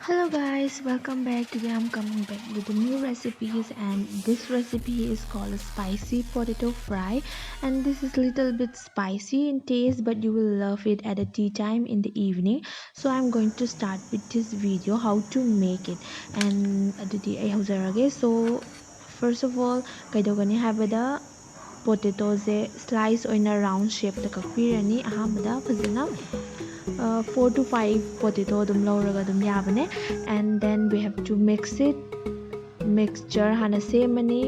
Hello guys, welcome back. Today I'm coming back with a new recipes, and this recipe is called a spicy potato fry, and this is little bit spicy in taste, but you will love it at a tea time in the evening. So I'm going to start with this video how to make it, and adudi ay haujarage. So first of all, kaidogani habada potato se slice oina round shape da kakpirani ahambada fazana 4 to 5 potato dum lauraga dum yabane, and then we have to mix it. Mixture hana semani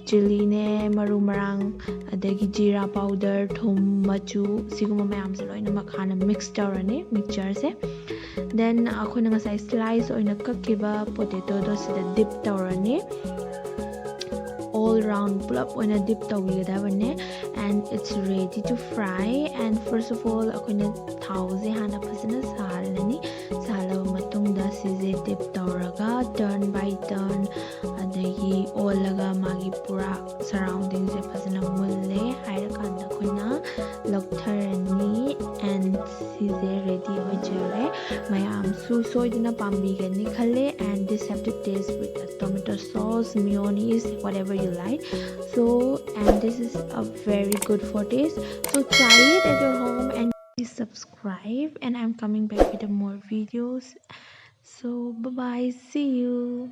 chili ne maru marang adagi jeera powder thum machu siguma mayam se loina makhana mix tawrani mixture se. Then akhona ngasai slice oina kakkiba potato do sida dip tawrani, all round pulap oina dip tawigadabane, and it's ready to fry. And first of all akoina thawse hana phasana salani, salaba matungda size dip tawraga turn by turn adagi olaga magi pura surroundings se phasana mulle haira kanda koina loktharani, and size ready hojare mayam su soidina pambigani khale. And this have to taste with a tomato sauce, mayonnaise, whatever you like. So and this is a very good for taste, so try it at your home and please subscribe, and I'm coming back with more videos. So bye bye, see you.